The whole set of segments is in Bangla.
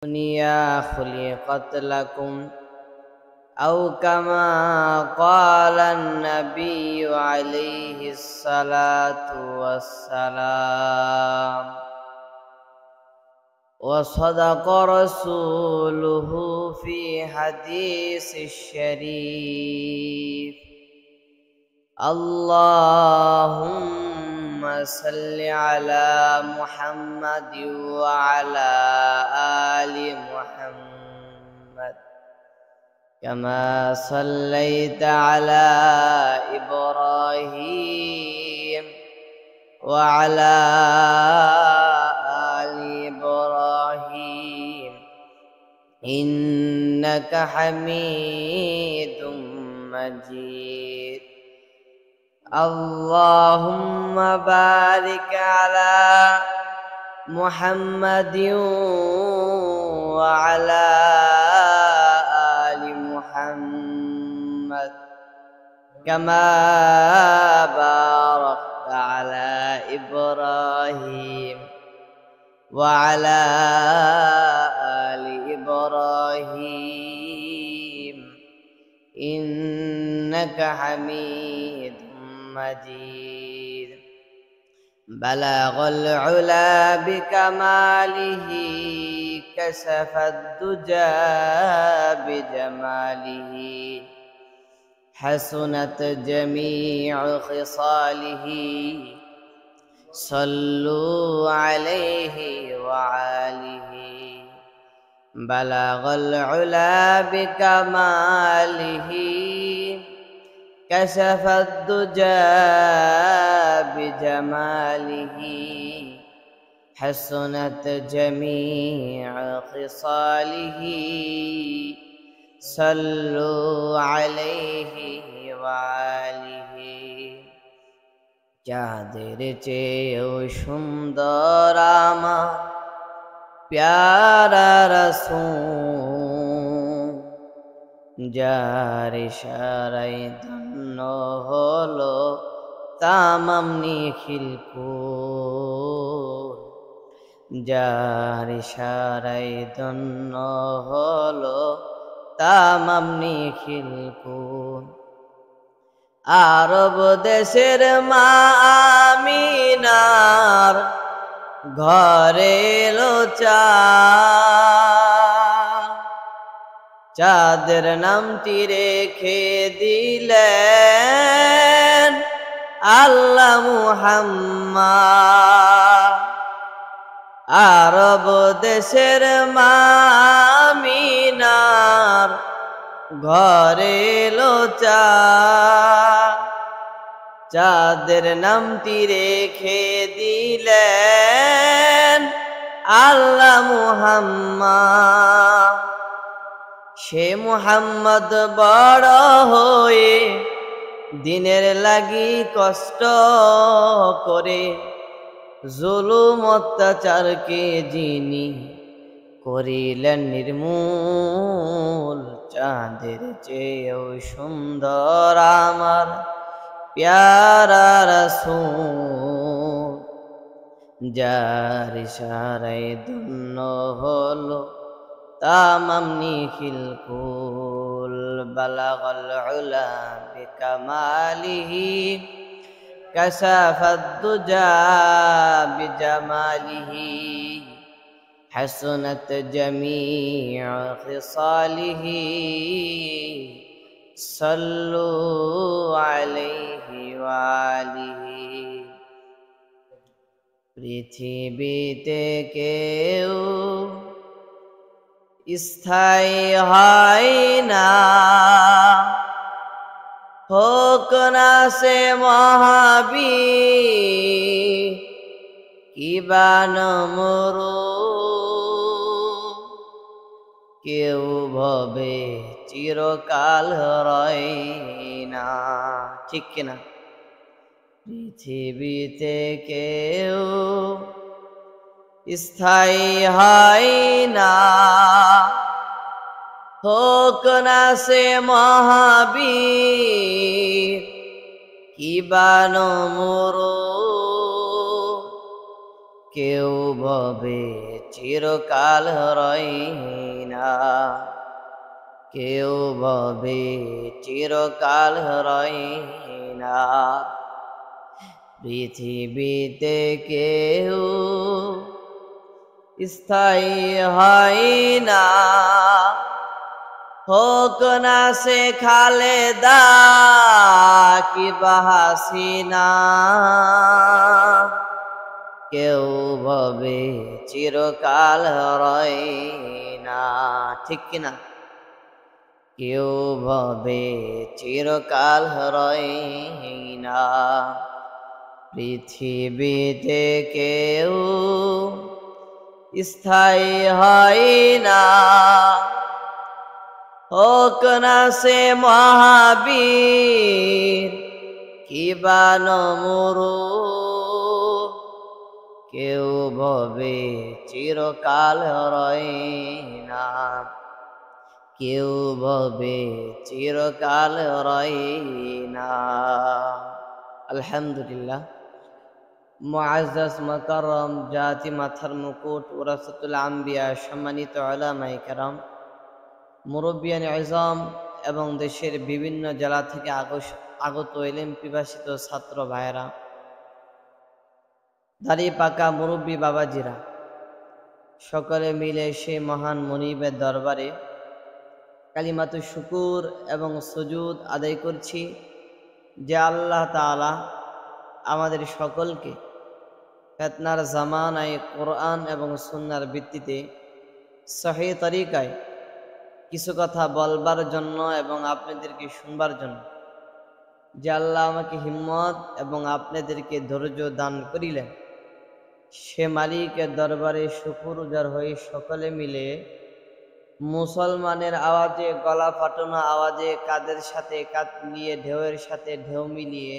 الدنيا خلقت لكم أو كما قال النبي عليه الصلاة والسلام وصدق رسوله في حديث الشريف اللهم صل على محمد وعلى آل محمد كما صليت على إبراهيم وعلى آل إبراهيم إنك حميد مجيد اللهم بارك على محمد وعلى آل محمد كما باركت على إبراهيم وعلى آل إبراهيم إنك حميد مجيد بلغ العلا بكماله كشف الدجى بجماله حسنت جميع خصاله صلوا عليه وعاله بلغ العلا بكماله كشف الدجى بجماله حسنت جميع خصاله صلوا عليه وآله যাদের চেয়েও সুন্দর আমার প্যারা রাসূল যার ইশারায় ধন্য হলো তামাম নিখিল কুল যার ইশারায় ধন্য হলো তামাম নিখিল কুল আরব দেশের মা আমিনার ঘরে এলো চাঁদের নামটি রেখে দিলেন আল্লাহ মুহাম্মদ আরব দেশের মা আমিনার ঘরে এলো চাঁদের নামটি রেখে দিলেন আল্লাহ মুহাম্মদ সে মুহাম্মদ বড় হয়ে দিনের লাগি কষ্ট করে জুলুম অত্যাচারকে যিনি করিলেন নির্মূল চাঁদের চেয়েও সুন্দর আমার প্যারা রাসূল যার ইশারায় ধন্য হলো তামাম নিখিল কুল বালাগাল উলা বিকামালিহি কাশাফাদ দুজা বিজামালিহি حسنت جميع خصاله صلوا عليه وآله পৃথিবীতে কেউ স্থায়ী হয় না হোক না সে মহাবীর কিবা নমরু কেউ ভবে চিরকাল রয় না ঠিক কিনা পৃথিবীতে কেউ স্থায়ী হয় না হোক না সে মহাবীর কিবা নমরু কেউ ভবে চিরকাল রয় না, কেউ ভবে চিরকাল রয় না। পৃথিবীতে কেউ স্থায়ী হয় না, হোক না সে খালেদা কিংবা হাসিনা, কেউ ভবে চিরকাল রয় না। ঠিক কিনা? কেউ ভবে চিরকাল রয় না। পৃথিবীতে কেউ স্থায়ী হয় না, হোক না সে মহাবীর কিংবা নমরুদ, কেউ ভবে চিরকাল রয় না, কেউ ভবে চিরকাল রয় না। আলহামদুলিল্লাহ। মুআজ্জাজ মুকাররম জাতি মাথার মুকুট ওরাসাতুল আম্বিয়া, সম্মানিত উলামায়ে কেরাম, মুরব্বিয়ান আযম এবং দেশের বিভিন্ন জেলা থেকে আগত ইলম পিপাসিত ছাত্র ভাইয়েরা, দাড়ি পাকা মুরব্বী বাবাজিরা, সকলে মিলে সেই মহান মনিবের দরবারে কালিমাতু শুকুর এবং সুজুদ আদায় করছি যে আল্লাহ তাআলা আমাদের সকলকে ফিতনার জামানায় কোরআন এবং সুন্নাহর ভিত্তিতে সহিহ তরিকায় কিছু কথা বলবার জন্য এবং আপনাদেরকে শুনবার জন্য যে আল্লাহ আমাকে হিম্মত এবং আপনাদেরকে ধৈর্য দান করিলেন, সে মালিকের দরবারে শুকরগুজার হয়ে সকলে মিলে মুসলমানের আওয়াজে, গলা ফাটানো আওয়াজে, কাঁধের সাথে কাঁধ মিলিয়ে, ঢেউয়ের সাথে ঢেউ মিলিয়ে,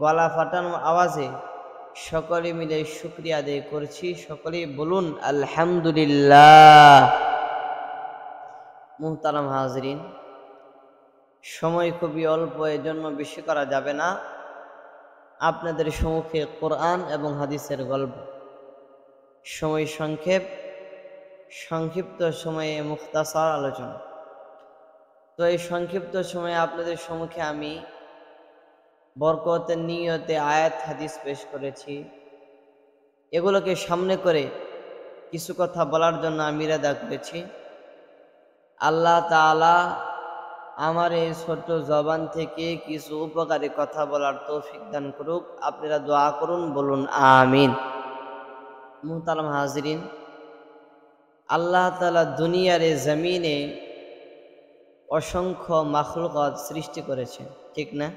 গলা ফাটানো আওয়াজে সকলে মিলে শুকরিয়া আদায় করছি। সকলেই বলুন আলহামদুলিল্লাহ। মুহতারাম হাজরিন, সময় খুবই অল্প, এজন্য বেশি করা যাবে না। আপনাদের সম্মুখে কোরআন এবং হাদিসের গল্প, সময় সংক্ষেপ, সংক্ষিপ্ত সময়ে মুখতাসার আলোচনা। তো এই সংক্ষিপ্ত সময়ে আপনাদের সম্মুখে আমি বরকতের নিয়তে আয়াত হাদিস পেশ করেছি। এগুলোকে সামনে করে কিছু কথা বলার জন্য আমি ইরাদা করেছি। আল্লাহ তাআলা আমার এই ছোট্ট জবান থেকে কিছু উপকারী কথা বলার তৌফিক দান করুক। আপনারা দোয়া করুন, বলুন আমিন। মুহতারাম হাজরিন, আল্লাহ তাআলা দুনিয়ার জমিনে অসংখ্য মাখলুকাত সৃষ্টি করেছে, ঠিক না?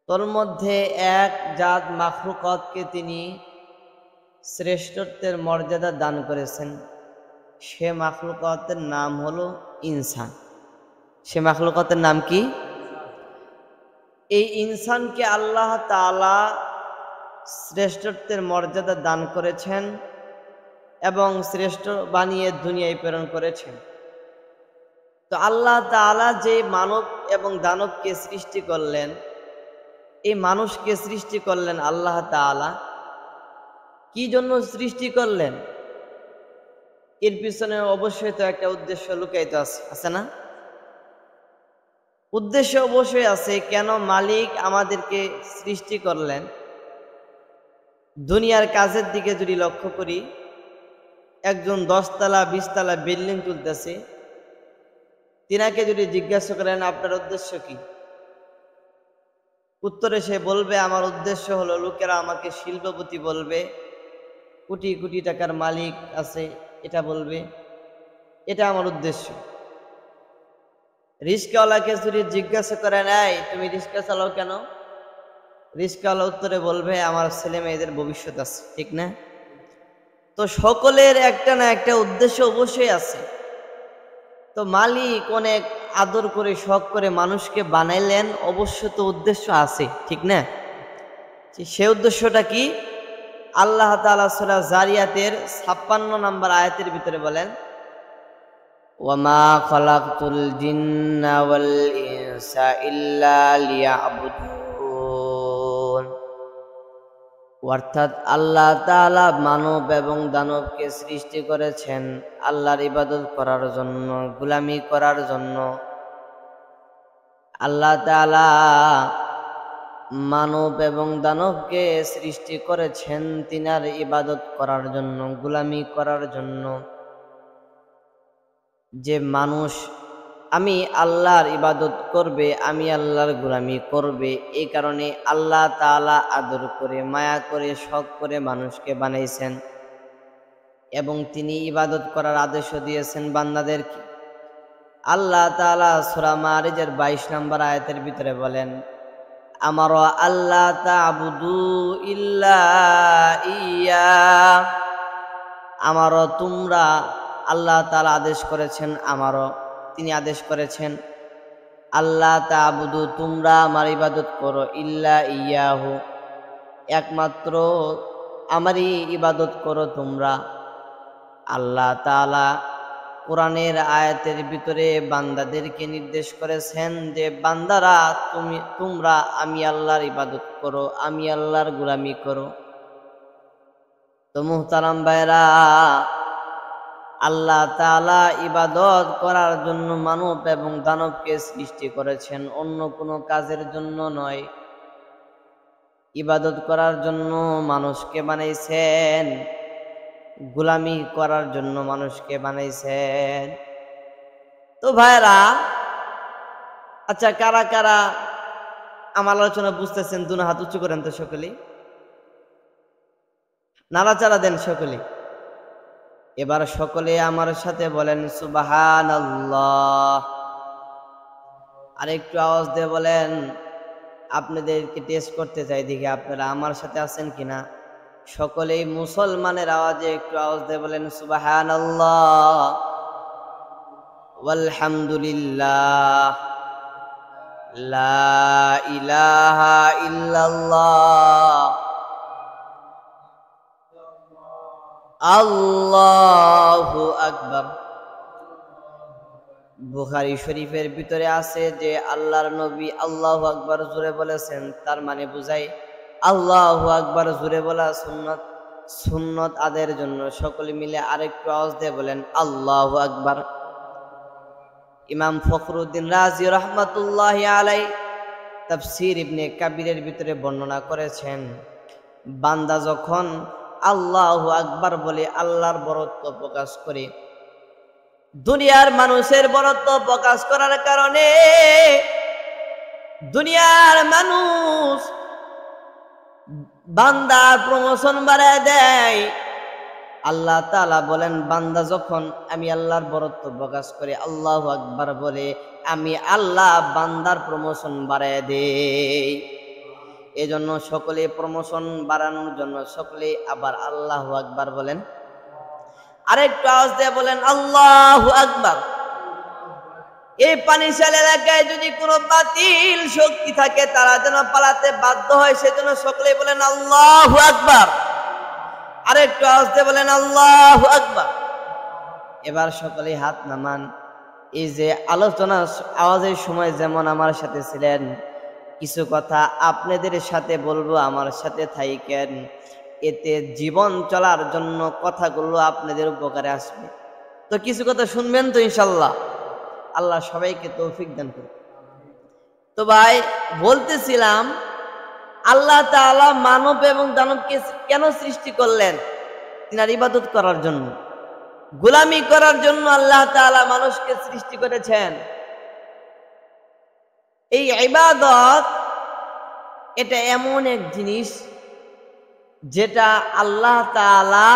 তোর মধ্যে এক জাত মাখলুকাতকে তিনি শ্রেষ্ঠত্বের মর্যাদা দান করেছেন। সে মাখলুকাতের নাম হলো ইনসান। সে মাখলুকাতের নাম কি? এই ইনসানকে আল্লাহ তাআলা শ্রেষ্ঠত্বের মর্যাদা দান করেছেন এবং শ্রেষ্ঠ বানিয়ে দুনিয়ায় প্রেরণ করেছেন। তো আল্লাহ তাআলা যে মানব এবং দানবকে সৃষ্টি করলেন, এই মানুষকে সৃষ্টি করলেন আল্লাহ তাআলা কি জন্য সৃষ্টি করলেন? এর পিছনে অবশ্যই তো একটা উদ্দেশ্য লুকায়িত আছে না? উদ্দেশ্য অবশ্যই আছে। কেন মালিক আমাদেরকে সৃষ্টি করলেন? দুনিয়ার কাজের দিকে যদি লক্ষ্য করি, একজন 10 তলা 20 তলা বিল্ডিং তুলতেছে, তিনাকে যদি জিজ্ঞাসা করেন আপনার উদ্দেশ্য কি, উত্তরে সে বলবে আমার উদ্দেশ্য হলো লোকেরা আমাকে শিল্পপতি বলবে, কোটি কোটি টাকার মালিক আছে এটা বলবে, এটা আমার উদ্দেশ্য। রিস্কাওয়ালাকে যদি জিজ্ঞাসা করেন এই তুমি রিস্কা চালাও কেন, রিস্কাওয়ালা উত্তরে বলবে আমার ছেলে মেয়েদের ভবিষ্যৎ আছে, ঠিক না? তো সকলের একটা না একটা উদ্দেশ্য অবশ্যই আছে। তো মালিক অনেক আদর করে শখ করে মানুষকে বানাইলেন, অবশ্য তো উদ্দেশ্য আছে, ঠিক না? সে উদ্দেশ্যটা কি? আল্লাহ তাআলা সূরা জারিয়াতের 56 নম্বর আয়াতের ভিতরে বলেন, ওয়ামা খালাকতুল জিন্না ওয়াল ইনসা ইল্লা লিয়াবুদুন অর্থাৎ আল্লাহ তাআলা মানব এবং দানবকে সৃষ্টি করেছেন আল্লাহর ইবাদত করার জন্য, গোলামি করার জন্য। আল্লাহ তাআলা মানব এবং দানবকে সৃষ্টি করেছেন তিনার ইবাদত করার জন্য, গোলামি করার জন্য। যে মানুষ আমি আল্লাহর ইবাদত করবে, আমি আল্লাহর গোলামি করবে, এই কারণে আল্লাহ তাআলা আদর করে, মায়া করে, শখ করে মানুষকে বানাইছেন এবং তিনি ইবাদত করার আদেশও দিয়েছেন বান্দাদেরকে। আল্লাহ তাআলা সূরা মারিজের 22 নম্বর আয়াতের ভিতরে বলেন, আমারা আল্লাহ তা'বুদু ইল্লা ইয়া, আমারও তোমরা, আল্লাহ তাআলা আদেশ করেছেন, আমারও তিনি আদেশ করেছেন আল্লাহ তা'বুদু, তোমরা আমার ইবাদত করো, ইল্লা ইয়াহু, একমাত্র আমারই ইবাদত করো তোমরা। আল্লাহ তাআলা কোরআনের আয়াতের ভিতরে বান্দাদেরকে নির্দেশ করেছেন যে বান্দারা তোমরা আমি আল্লাহর ইবাদত করো, আমি আল্লাহর গোলামি করো। তো মুহতারাম ভাইরা, আল্লাহ তাআলা ইবাদত করার জন্য মানব এবং দানবকে সৃষ্টি করেছেন, অন্য কোনো কাজের জন্য নয়। ইবাদত করার জন্য মানুষকে বানাইছেন, গোলামি করার জন্য মানুষকে বানাইছেন। তো ভাইরা, আচ্ছা কারা কারা আমার আলোচনা বুঝতেছেন দুনো হাত উঁচু করেন তো সকলেই, নাড়াচাড়া দেন সকলেই। এবার সকলে আমার সাথে বলেন সুবহানাল্লাহ। আর একটু আওয়াজ দিয়ে বলেন, আপনাদেরকে টেস্ট করতে চাই, দেখি আপনারা আমার সাথে আছেন কিনা। সকলেই মুসলমানের আওয়াজে একটু আওয়াজ দিয়ে বলেন সুবহানাল্লাহ ওয়ালহামদুলিল্লাহ লা ইলাহা ইল্লাল্লাহ আল্লাহু আকবার। বুখারী শরীফের ভিতরে আছে যে আল্লাহর নবী আল্লাহু আকবার জোরে বলেছেন, তার মানে বুঝায় আল্লাহু আকবার জোরে বলা সুন্নত, সুন্নত আদের জন্য। সকলে মিলে আরেকটু আওয়াজ দিয়ে বলেন আল্লাহু আকবার। ইমাম ফখরুদ্দিন রাজি রহমাতুল্লাহি আলাইহি তাফসীর ইবনে কাবিরের ভিতরে বর্ণনা করেছেন, বান্দা যখন আল্লাহু আকবার বলে আল্লাহর বরত্ব প্রকাশ করে, দুনিয়ার মানুষের বরত্ব প্রকাশ করার কারণে দুনিয়ার মানুষ বান্দার প্রমোশন বাড়ায় দেয়। আল্লাহ তাআলা বলেন, বান্দা যখন আমি আল্লাহর বরত্ব প্রকাশ করে আল্লাহু আকবার বলে, আমি আল্লাহ বান্দার প্রমোশন বাড়ায় দেই। এজন্য সকলে প্রমোশন বাড়ানোর জন্য সকলে আবার আল্লাহু আকবার বলেন। আরেকটু আওয়াজ দিয়ে বলেন আল্লাহু আকবার। এই পানিশাল এলাকায় যদি কোনো বাতিল শক্তি থাকে তারা যেন পালাতে বাধ্য হয়, সেজন্য সকলে বলেন আল্লাহু আকবার। আরেকটু আওয়াজ দিয়ে বলেন আল্লাহু আকবার। এবার সকলে হাত নামান। এই যে আলোচনা আওয়াজের সময় যেমন আমার সাথে ছিলেন, কিছু কথা আপনাদের সাথে বলবো, আমার সাথে থাকেন, এতে জীবন চলার জন্য কথাগুলো আপনাদের উপকারে আসবে। তো কিছু কথা শুনবেন তো ইনশাল্লাহ। আল্লাহ সবাইকে তৌফিক দান করুন। তো ভাই বলতেছিলাম, আল্লাহ তাআলা মানব এবং দানবকে কেন সৃষ্টি করলেন? তিনার ইবাদত করার জন্য, গোলামি করার জন্য আল্লাহ তাআলা মানুষকে সৃষ্টি করেছেন। এই ইবাদত এটা এমন এক জিনিস যেটা আল্লাহ তাআলা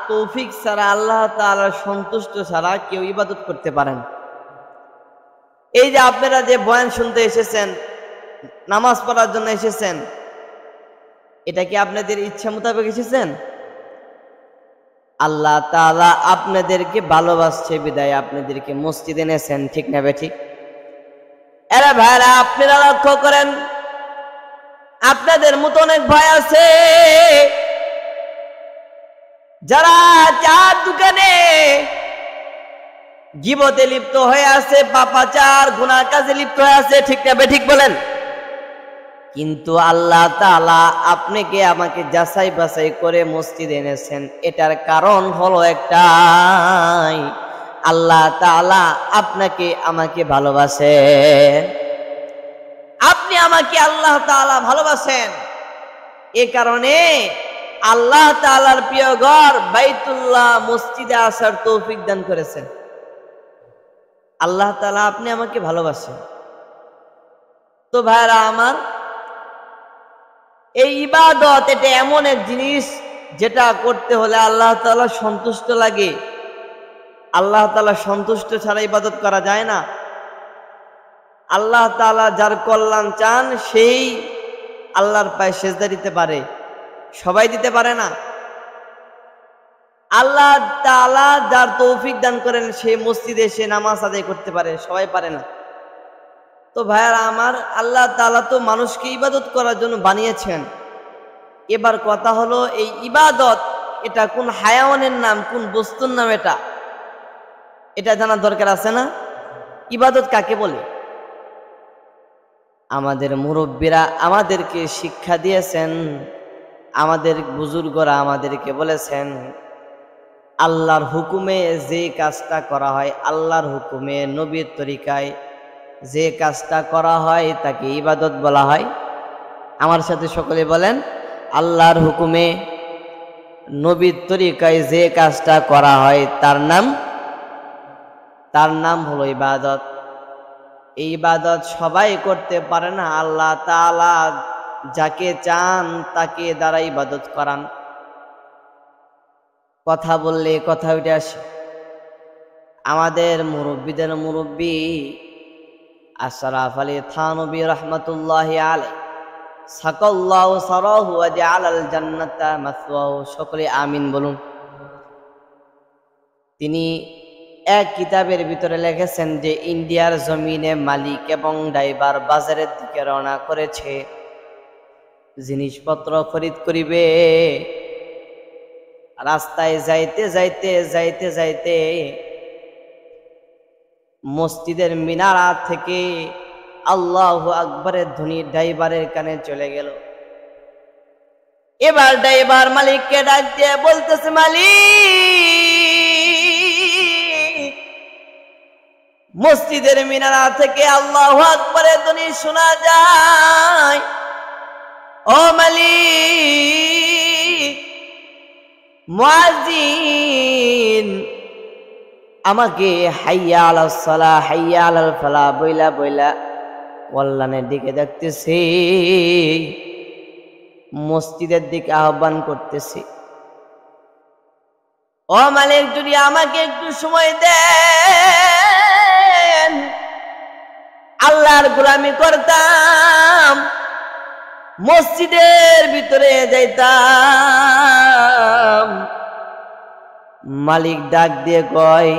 তৌফিক ছাড়া, আল্লাহ তাআলার সন্তুষ্ট ছাড়া কেউ ইবাদত করতে পারেন। এই যে আপনারা যে বয়ান শুনতে এসেছেন, নামাজ পড়ার জন্য এসেছেন, এটা কি আপনাদের ইচ্ছা মোতাবেক এসেছেন? আল্লাহ তাআলা আপনাদেরকে ভালোবাসছে বিদায় আপনাদেরকে মসজিদে এনেছেন, ঠিক না বেঠিক? এরা ভাইরা আপনারা লক্ষ্য করেন, আপনাদের মতো অনেক ভাই আছে যারা চার দোকানে গীবতে লিপ্ত হয়ে আছে, পাপাচার গুনাহ কাজে লিপ্ত হয়ে আছে, ঠিক না বেঠিক বলেন? কিন্তু আল্লাহ তাআলা আপনাকে আমাকে যাচাই বাছাই করে মসজিদে এনেছেন, এটার কারণ হলো একটাই, আল্লাহ তাআলা আপনাকে আমাকে ভালোবাসেন। আপনি আমাকে আল্লাহ তাআলা ভালোবাসেন, এ কারণে আল্লাহ তাআলার প্রিয় ঘর বাইতুল্লাহ মসজিদে আসার তৌফিক দান করেছেন। আল্লাহ তাআলা আপনি আমাকে ভালোবাসেন। তো ভাইরা আমার, এই ইবাদত এটা এমন এক জিনিস যেটা করতে হলে আল্লাহ তাআলা সন্তুষ্ট লাগে। আল্লাহ তাআলা সন্তুষ্ট ছাড়া ইবাদত করা যায় না। আল্লাহ তাআলা যার কল্যাণ চান সেই আল্লাহর পায়ে সেজদা দিতে পারে, সবাই দিতে পারে না। আল্লাহ তাআলা যার তৌফিক দান করেন সে মসজিদে এসে নামাজ আদায় করতে পারে, সবাই পারে না। তো ভাইয়ারা আমার, আল্লাহ তাআলা তো মানুষকে ইবাদত করার জন্য বানিয়েছেন। এবার কথা হলো, এই ইবাদত এটা কোন হায়াওয়ানের নাম, কোন বস্তুর নাম, এটা জানার দরকার আছে না? ইবাদত কাকে বলে? আমাদের মুরব্বীরা আমাদেরকে শিক্ষা দিয়েছেন, আমাদের বুজুর্গরা আমাদেরকে বলেছেন, আল্লাহর হুকুমে যে কাজটা করা হয়, আল্লাহর হুকুমে নবীর তরিকায় যে কাজটা করা হয় তাকে ইবাদত বলা হয়। আমার সাথে সকলে বলেন, আল্লাহর হুকুমে নবীর তরিকায় যে কাজটা করা হয় তার নাম হলো ইবাদত। এই ইবাদত সবাই করতে পারে না। আল্লাহ তাআলা যাকে চান তাকে দ্বারা ইবাদত করান। কথা বললে কথা উঠে আসে। আমাদের মুরব্বীদের মুরব্বী আশরাফ আলী থানবী রাহমাতুল্লাহি আলাইহি, সাকাল্লাহু সারাহু ওয়া জাআলাল জান্নাতা মাসওয়াহু, সকলে আমিন বলুন। তিনি এক কিতাবের ভিতরে লিখেছেন যে ইন্ডিয়ার জমিনে মালিক এবং ড্রাইভার বাজারের দিকে রওনা করেছে, জিনিসপত্র খরিদ করিবে। রাস্তায় যাইতে যাইতে যাইতে যাইতে মসজিদের মিনারা থেকে আল্লাহু আকবারের ধ্বনি ড্রাইভারের কানে চলে গেল। এবার ড্রাইভার মালিককে ডাক দিয়ে বলতেছে, মালিক, মসজিদের মিনারা থেকে আল্লাহু আকবারের ধ্বনি শোনা যায়। ও মালিক, মুয়াজ্জিন আমাকে হাইয়া আলাস সালাহ হাইয়া আলাল ফালাহ বইলা বইলা কল্যাণের দিকে দেখতেছি, মসজিদের দিকে আহ্বান করতেছি। ও মালিক, যদি আমাকে একটু সময় দেন, আল্লাহর গোলামি করতাম, মসজিদের ভিতরে যাইতাম। মালিক ডাক দিয়ে কয়,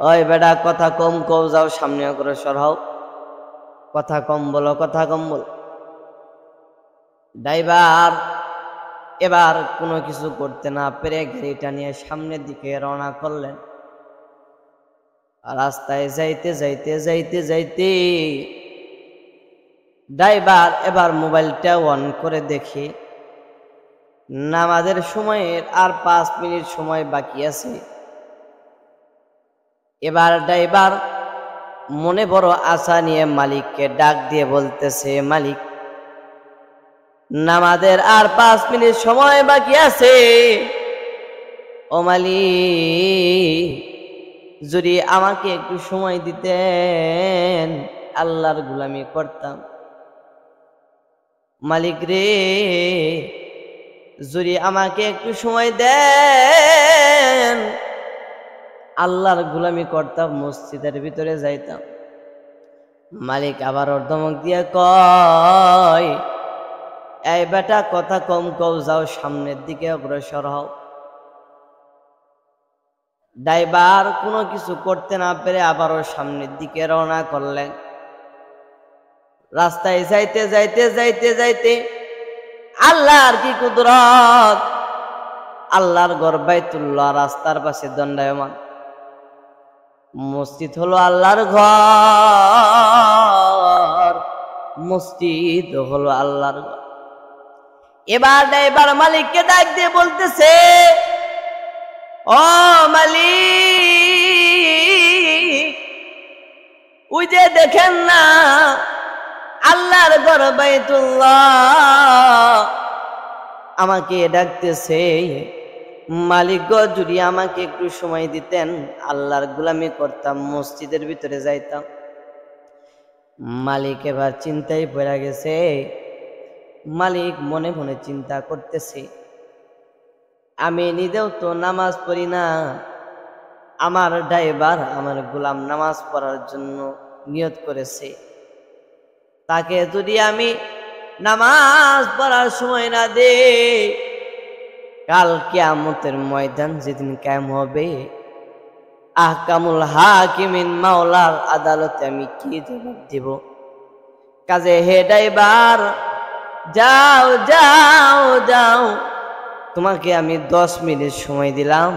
ওই বেটা, কথা কম কও, যাও সামনে অগ্রসর হও, কথা কম বলো, কথা কম বলো। ড্রাইভার এবার কোনো কিছু করতে না পেরে গাড়িটা নিয়ে সামনের দিকে রওনা করলেন। রাস্তায় যাইতে যাইতে যাইতে যাইতে ড্রাইভার এবার মোবাইলটা অন করে দেখে নামাজের সময়ের আর 5 মিনিট সময় বাকি আছে। এবার ড্রাইভার মনে বড় আশা নিয়ে মালিককে ডাক দিয়ে বলতেছে, মালিক, নামাজের আর 5 মিনিট সময় বাকি আছে। ও মালিক, যদি আমাকে একটু সময় দিতেন, আল্লাহর গোলামি করতাম। মালিক রে, যদি আমাকে একটু সময় দেন, আল্লাহর গোলামি করতাম, মসজিদের ভিতরে যাইতাম। মালিক আবার ধমক দিয়ে কয়, এই বেটা, কথা কম কও, যাও সামনের দিকে অগ্রসর হও। ড্রাইভার কোনো কিছু করতে না পেরে আবারও সামনের দিকে রওনা করলেন। রাস্তায় যাইতে যাইতে যাইতে যাইতে আল্লাহর কি কুদরত, আল্লাহর ঘর বাইতুল্লাহ রাস্তার পাশে দণ্ডায়মান। মসজিদ হলো আল্লাহর ঘর, মসজিদ হলো আল্লাহর ঘর। এবার ড্রাইভার মালিককে ডাক দিয়ে বলতেছে, ও মালিক, ওই যে দেখেন না আল্লাহর ঘর বাইতুল্লাহ, আমাকে ডাকতেছে। মালিক গো, যদি আমাকে একটু সময় দিতেন, আল্লাহর গোলামি করতাম, মসজিদের ভিতরে যাইতাম। মালিক এবার চিন্তায় পড়ে গেছে। মালিক মনে মনে চিন্তা করতেছে, আমি নিজেও তো নামাজ পড়ি না, আমার ড্রাইভার আমার গোলাম নামাজ পড়ার জন্য নিয়ত করেছে, তাকে যদি আমি নামাজ পড়ার সময় না দে, কাল কিয়ামতের ময়দান যেদিন কায়েম হবে, আহকামুল হাকিমিন মাওলার আদালতে আমি কি জবাব দেব? কাজে হে ড্রাইভার, যাও যাও যাও, তোমাকে আমি 10 মিনিট সময় দিলাম,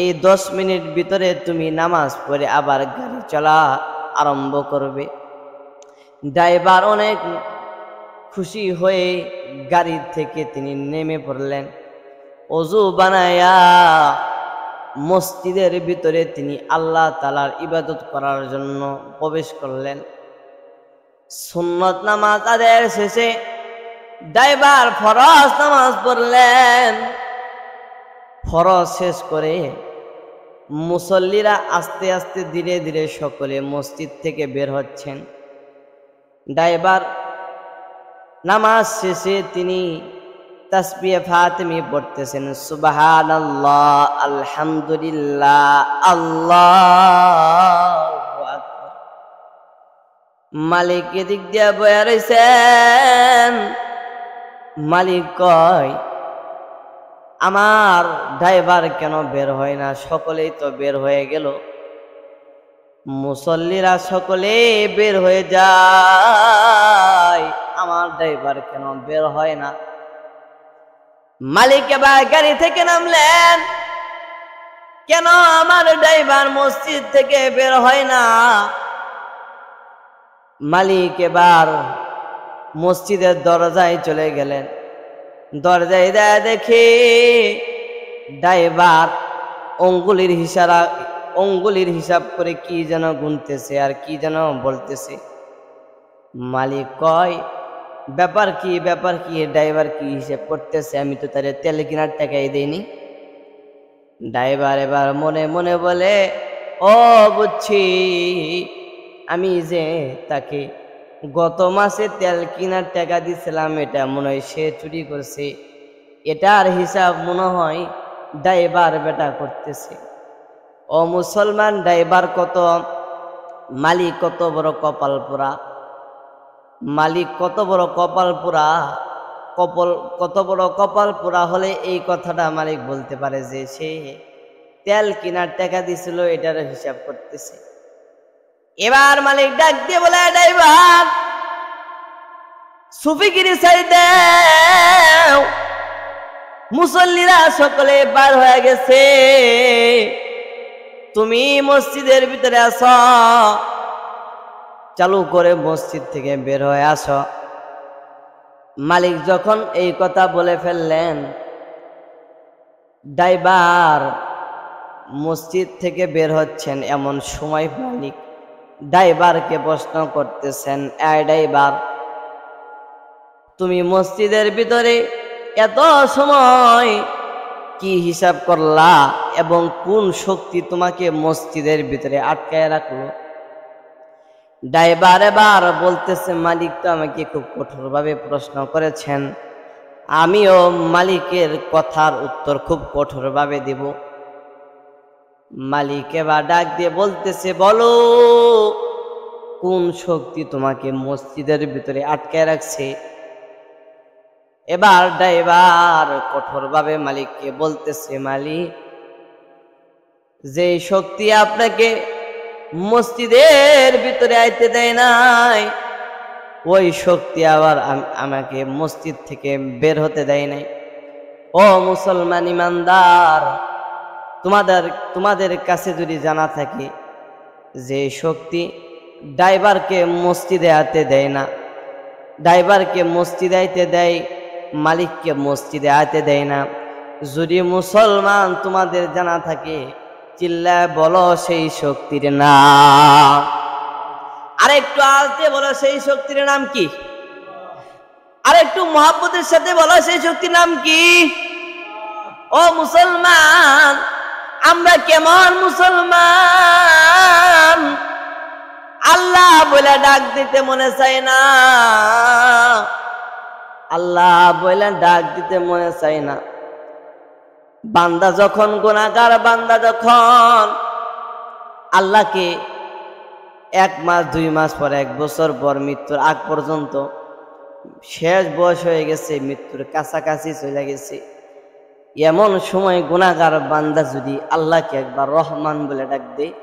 এই 10 মিনিট ভিতরে তুমি নামাজ পড়ে আবার গাড়ি চলা আরম্ভ করবে। ড্রাইভার অনেক খুশি হয়ে গাড়ি থেকে তিনি নেমে পড়লেন। ওযু বানায়া মসজিদের ভিতরে তিনি আল্লাহ তাআলার ইবাদত করার জন্য প্রবেশ করলেন। সুন্নত নামাজ আদায়ের শেষে ড্রাইভার ফরজ নামাজ পড়লেন। ফরজ শেষ করে মুসল্লিরা আস্তে আস্তে ধীরে ধীরে সকলে মসজিদ থেকে বের হচ্ছেন। ড্রাইভার নামাজ শেষে তিনি তাসবিহ ফাতিমি পড়তেছেন, সুবহানাল্লাহ, আলহামদুলিল্লাহ, আল্লাহু আকবার। মালিক এদিক দিয়া বয়া রইছেন। মালিক কয়, আমার ড্রাইভার কেন বের হয় না? সকলেই তো বের হয়ে গেল, মুসল্লিরা সকলে বের হয়ে যায়, আমার ড্রাইভার কেন বের হয় না? মালিক এবার গাড়ি থেকে নামলেন, কেন আমার ড্রাইভার মসজিদ থেকে বের হয় না? মালিক এবার মসজিদের দরজায় চলে গেলেন। দরজায় দেয় দেখে ড্রাইভার অঙ্গুলির হিসাব করে কি যেন গুনতেছে আর কি যেন বলতেছে। মালিক কয়, ব্যাপার কি ড্রাইভার কি হিসাব করতেছে? আমি তো তার তেল কেনার টাকাই দেইনি। ড্রাইভার এবার মনে মনে বলে, ও বুঝছি, আমি যে তাকে গত মাসে তেল কেনার টাকা দিছিলাম, এটা মনে হয় সে চুরি করছে, এটার হিসাব মনে হয় ড্রাইভার বেটা করতেছে। ও মুসলমান, ড্রাইভার কত, মালিক কত বড় কপাল পোড়া, মালিক কত বড় কপাল পোড়া, কত বড় কপাল পোড়া হলে এই কথাটা মালিক বলতে পারে যে সে তেল কেনার টাকা দিছিল, এটার হিসাব করতেছে। এবার মালিক ডাক দিয়ে বলে, ড্রাইভার সুফিগিরি ছাড়ি দাও, মুসল্লিরা সকলে বার হয়ে গেছে, তুমি মসজিদের ভিতরে আসো, চালু করে মসজিদ থেকে বের হয়ে আসো। মালিক যখন এই কথা বলে ফেললেন, ড্রাইভার মসজিদ থেকে বের হচ্ছেন, এমন সময় মালিক ড্রাইভারকে প্রশ্ন করতেছেন, এই ড্রাইভার, তুমি মসজিদের ভিতরে এত সময় কি হিসাব করলা এবং কোন শক্তি তোমাকে মসজিদের ভিতরে আটকায় রাখলো? ড্রাইভার এবার বলতেছে, মালিক তো আমাকে খুব কঠোরভাবে প্রশ্ন করেছেন, আমিও মালিকের কথার উত্তর খুব কঠোরভাবে দেব। মালিক এবার ডাক দিয়ে বলতেছে, বলো কোন শক্তি তোমাকে মসজিদের ভিতরে আটকায় রাখছে? এবার ড্রাইভার কঠোরভাবে মালিককে বলতেছে, মালিক, যে শক্তি আপনাকে মসজিদের ভিতরে আইতে দেয় নাই, ওই শক্তি আবার আমাকে মসজিদ থেকে বের হতে দেয় নাই। ও মুসলমান ইমানদার, তোমাদের কাছে যদি জানা থাকে যে শক্তি ড্রাইভারকে মসজিদে আতে দেয় না, ড্রাইভারকে মসজিদে আইতে দেয়, মালিককে মসজিদে আইতে দেয় না। যদি মুসলমান তোমাদের জানা থাকে, চিল্লায় বলো সেই শক্তির নাম। আরেকটু আস্তে বলো সেই শক্তির নাম কি? আরেকটু মহব্বতের সাথে বলো সেই শক্তির নাম কি? ও মুসলমান, আমরা কেমন মুসলমান? আল্লাহ বলে ডাক দিতে মনে চায় না, আল্লাহ বলে ডাক দিতে মনে চায় না। বান্দা যখন গুনাহগার, বান্দা যখন আল্লাহকে 1 মাস 2 মাস পর 1 বছর পর মৃত্যুর আগ পর্যন্ত শেষ বয়স হয়ে গেছে, মৃত্যুর কাছাকাছি চলে গেছে, এমন সময় গুনাহগার বান্দা যদি আল্লাহকে একবার রহমান বলে ডাক দেয়,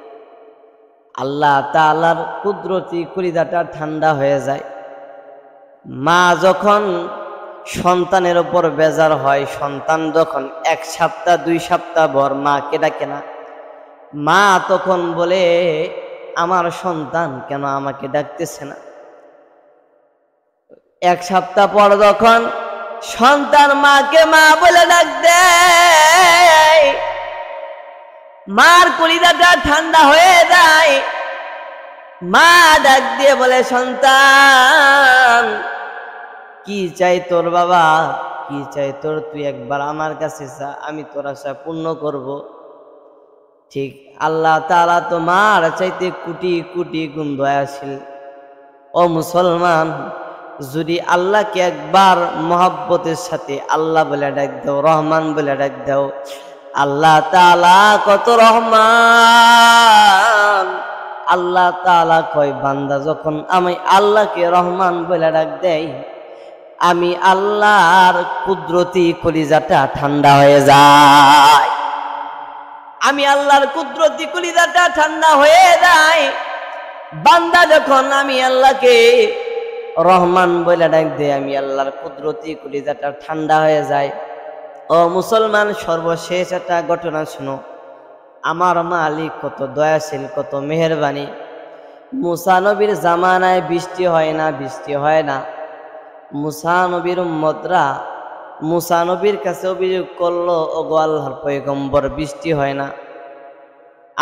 আল্লাহ তাআলার কুদরতি কলিজাটা ঠান্ডা হয়ে যায়। মা যখন সন্তানের উপর বেজার হয়, সন্তান যখন 1 সপ্তাহ 2 সপ্তাহ ভর মাকে ডাকে না, মা তখন বলে আমার সন্তান কেন আমাকে ডাকতেছে না। 1 সপ্তাহ পর যখন সন্তান মাকে মা বলে ডাক দেয়, মার কলিজাটা ঠান্ডা হয়ে যায়। মা ডাক দিয়ে বলে সন্তান কি চাই তোর বাবা, কি চাই তোর, তুই একবার আমার কাছে চা, আমি তোর আশা পূর্ণ করব। ঠিক আল্লাহ তাআলা তোমার চাইতে কোটি কোটি গুণ দয়াশীল। ও মুসলমান, যদি আল্লাহকে একবার মহব্বতের সাথে আল্লাহ বলে ডাক দাও, রহমান বলে ডাক দাও, আল্লাহ তাআলা কত রহমান। আল্লাহ তাআলা কয় বান্দা যখন আমি আল্লাহকে রহমান বলে ডাক দেই, আমি আল্লাহর কুদরতি কলিজাটা ঠান্ডা হয়ে যায়। আমি আল্লাহর কুদরতি কলিজাটা ঠান্ডা হয়ে যায়। বান্দা যখন আমি আল্লাহকে রহমান বলে ডাক দেয়, আমি আল্লাহর কুদরতি কলিজাটা ঠান্ডা হয়ে যায়। ও মুসলমান, সর্বশেষ একটা ঘটনা শুনো। আমার মালিক কত দয়াশীল, কত মেহেরবানি। মুসা নবীর জামানায় বৃষ্টি হয় না, বৃষ্টি হয় না। মুসা নবীর উম্মতরা মুসা নবীর কাছে অভিযোগ করলো, ওগো আল্লাহর পয়গম্বর, বৃষ্টি হয় না,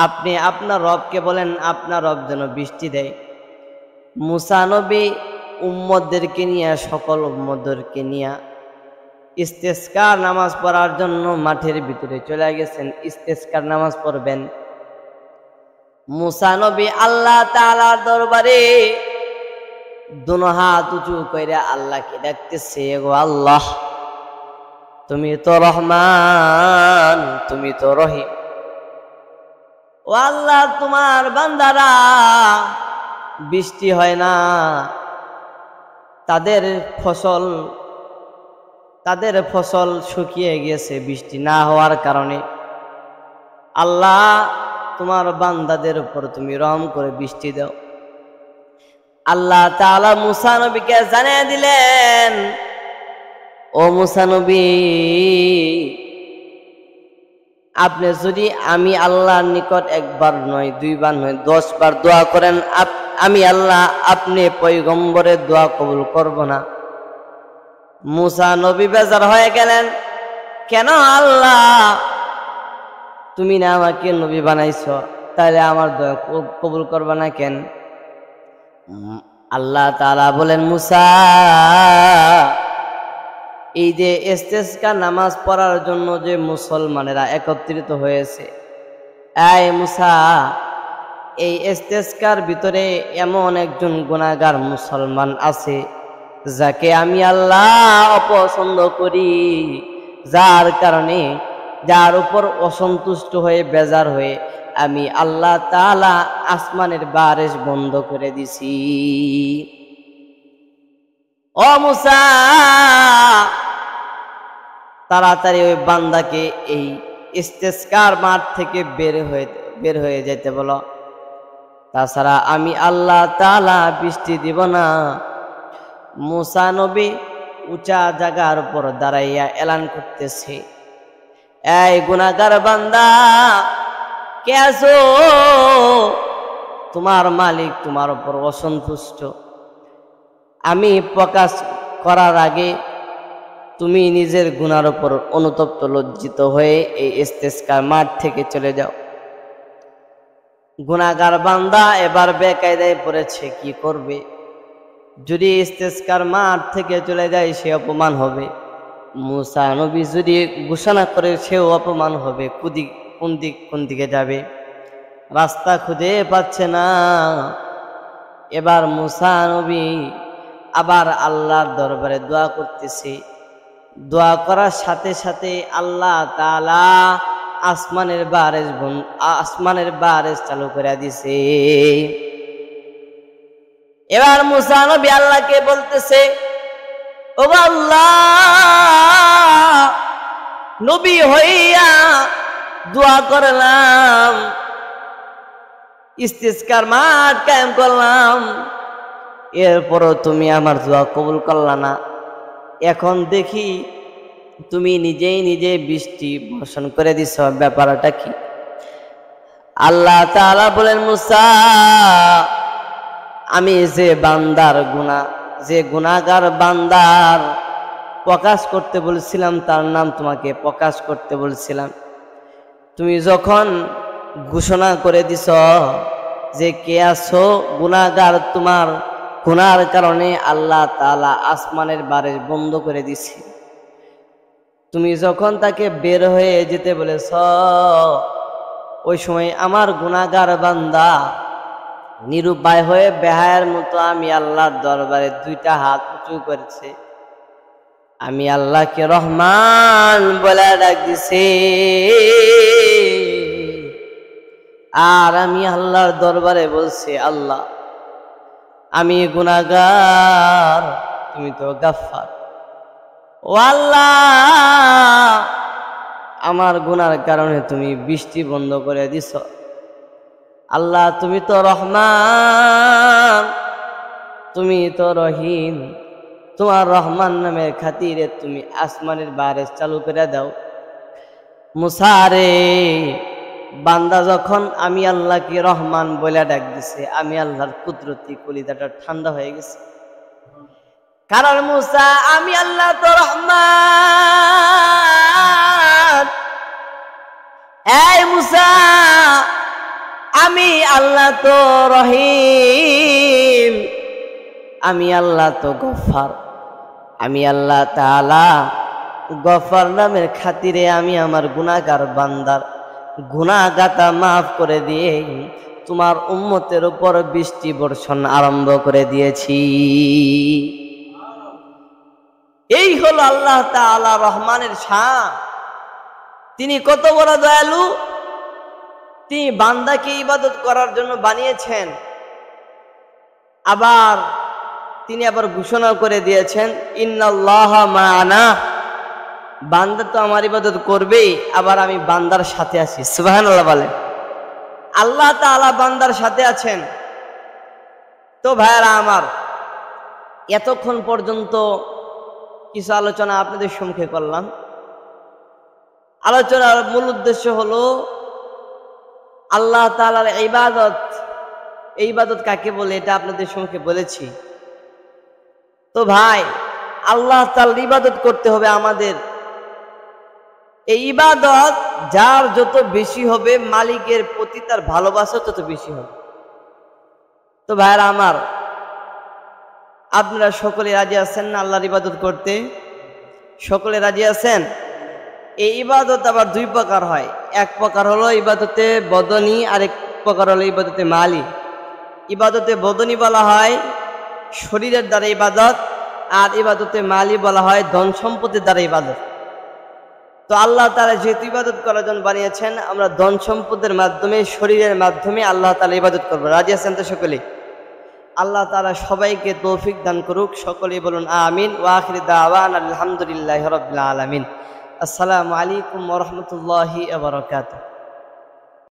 আপনি আপনার রবকে বলেন আপনার রব যেন বৃষ্টি দেয়। মুসা নবী উম্মতদেরকে নিয়ে, সকল উম্মতদেরকে নিয়ে ইস্তেসকার নামাজ পড়ার জন্য মাঠের ভিতরে চলে গেছেন। ইস্তেসকার নামাজ পড়বেন। মুসা নবী আল্লাহ তাআলার দরবারে দুনো হাত উঁচু করে আল্লাহকে ডাকতেছে, গো আল্লাহ, তুমি তো রহমান, তুমি তো রহিম। ও আল্লাহ, তোমার বান্দারা বৃষ্টি হয় না, তাদের ফসল শুকিয়ে গেছে বৃষ্টি না হওয়ার কারণে। আল্লাহ, তোমার বান্দাদের উপর তুমি রহম করে বৃষ্টি দাও। আল্লাহ তাআলা মুসা নবীকে জানিয়ে দিলেন, ও মুসা নবী, আপনি যদি আমি আল্লাহর নিকট 1 বার নয় 2 বার নয় 10 বার দোয়া করেন, আমি আল্লাহ আপনি পয়গম্বরের দোয়া কবুল করব না। মুসা নবী বেজার হয়ে গেলেন, কেন আল্লাহ, তুমি না আমাকে নবী বানাইছো, তাহলে আমার দোয়া কবুল করবে না কেন? আল্লাহ তাআলা বলেন, মুসা, এই যে ইস্তেসকা নামাজ পড়ার জন্য যে মুসলমানেরা একত্রিত হয়েছে, এই মুসা, এই ইস্তেসকার ভিতরে এমন একজন গুনাহগার মুসলমান আছে যাকে আমি আল্লাহ অপছন্দ করি, যার কারণে, যার উপর অসন্তুষ্ট হয়ে বেজার হয়ে আমি আল্লাহ তাআলা আসমানের বারিশ বন্ধ করে দিছি। ও মুসা, তাড়াতাড়ি ওই বান্দাকে এই ইস্তেসকার মাঠ থেকে বের হয়ে যেতে বলো, তাছাড়া আমি আল্লাহ তাআলা বৃষ্টি দিব না। মুসা নবী উঁচা জায়গার উপর দাঁড়াইয়া এলান করতেছে, এই গুনাহগার বান্দা, কে আছো? তোমার মালিক তোমার উপর অসন্তুষ্ট। আমি প্রকাশ করার আগে তুমি নিজের গুনার উপর অনুতপ্ত লজ্জিত হয়ে এই ইস্তেসকার মাঠ থেকে চলে যাও। গুনাহগার বান্দা এবার বেকায়দায় পড়েছে, কি করবে? যদি ইস্তেসকার মাঠ থেকে চলে যায় সে অপমান হবে, মুসা নবী যদি ঘোষণা করে সেও অপমান হবে। কোন দিকে যাবে? রাস্তা খুঁজে পাচ্ছে না। এবার মুসা নবী আবার আল্লাহর দরবারে দোয়া করতেছে। দোয়া করার সাথে সাথে আল্লাহ তাআলা আসমানের বারেজ চালু করে দিছে। এবার মুসা নবী আল্লাহকে বলতেছে, ও আল্লাহ, নবী হইয়া দোয়া করলাম, ইস্তিসকার মাঠ কায়েম করলাম, এরপরও তুমি আমার দোয়া কবুল করলা না। এখন দেখি তুমি নিজেই বৃষ্টি বর্ষণ করে দিছ, ব্যাপারটা কি? আল্লাহ তাআলা বলেন, মুসা, আমি যে গুনাহগার বান্দার প্রকাশ করতে বলছিলাম, তার নাম তোমাকে প্রকাশ করতে বলছিলাম, তুমি যখন ঘোষণা করে দিছ যে কে আছো গুনাহগার, তোমার গুনার কারণে আল্লাহ তাআলা আসমানের বারেজ বন্ধ করে দিছে। তুমি যখন তাকে বের হয়ে যেতে বলেছ, ওই সময় আমার গুনাহগার বান্দা নিরুপায় হয়ে বেহায়ার মতো আমি আল্লাহর দরবারে দুইটা হাত উঁচু করেছে। আমি আল্লাহকে রহমান বলে ডাক দিছে, আর আমি আল্লাহর দরবারে বলছি, আল্লাহ আমি গুনাহগার, তুমি তো গাফফার। ও আল্লাহ, আমার গুনার কারণে তুমি বৃষ্টি বন্ধ করে দিছ। আল্লাহ তুমি তো রহমান, তুমি তো রহিম, তোমার রহমান নামের খাতিরে তুমি আসমানের বারেজ চালু করে দাও। মুসা রে, বান্দা যখন আমি আল্লাহকে রহমান বলে ডাক দিছে, আমি আল্লাহর কুদরতি কলিজাটা ঠান্ডা হয়ে গেছে। কারণ মুসা, আমি আল্লাহ তো রহমান, এই মুসা আমি আল্লাহ তো রহিম, আমি আল্লাহ তো গফফার। আমি আল্লাহ তাআলা গফফার নামের খাতিরে আমি আমার গুনাহগার বান্দার গুনাহগাতা মাফ করে দিয়ে তোমার উম্মতের উপর বৃষ্টি বর্ষণ আরম্ভ করে দিয়েছি। এই হলো আল্লাহ তাআলা রহমানের শান। তিনি কত বড় দয়ালু। তিনি বান্দাকে ইবাদত করার জন্য বানিয়েছেন, আবার তিনি ঘোষণা করে দিয়েছেন, ইন্নাল্লাহা মা'ানা, বান্দা তো আমার ইবাদত করবেই, আবার আমি বান্দার সাথে আছি। সুবহানাল্লাহ বলেন। আল্লাহ তাআলা বান্দার সাথে আছেন। তো ভাইরা আমার, এতক্ষণ পর্যন্ত কিছু আলোচনা আপনাদের সম্মুখে করলাম। আলোচনার মূল উদ্দেশ্য হলো আল্লাহ তাআলার ইবাদত। এই ইবাদত কাকে বলে এটা আপনাদের সম্মুখে বলেছি। তো ভাই, আল্লাহ তাআলার ইবাদত করতে হবে আমাদের। এই ইবাদত যার যত বেশি হবে, মালিকের প্রতি তার ভালোবাসা তত বেশি হবে। তো ভাইরা আমার, আপনারা সকলে রাজি আছেন না আল্লাহর ইবাদত করতে? সকলে রাজি আছেন? এই ইবাদত আবার দুই প্রকার হয়। এক প্রকার হলো ইবাদতে বদনি, আর এক প্রকার হলো ইবাদতে মালি। ইবাদতে বদনি বলা হয় শরীরের দ্বারা ইবাদত, আর ইবাদতে মালি বলা হয় ধন সম্পদের দ্বারা ইবাদত। তো আল্লাহ তাআলা যেহেতু ইবাদত করার জন্য বানিয়েছেন, আমরা ধন সম্পদের মাধ্যমে, শরীরের মাধ্যমে আল্লাহ তাআলা ইবাদত করবো। রাজি আছেন তো সকলে? আল্লাহ তাআলা সবাইকে তৌফিক দান করুক। সকলেই বলুন আমিন। ওয়া আখিরু দাওয়ানা আলহামদুলিল্লাহি রাব্বিল আলামিন। আসসালামু আলাইকুম ওয়া রাহমাতুল্লাহি ওয়া বারাকাতুহু।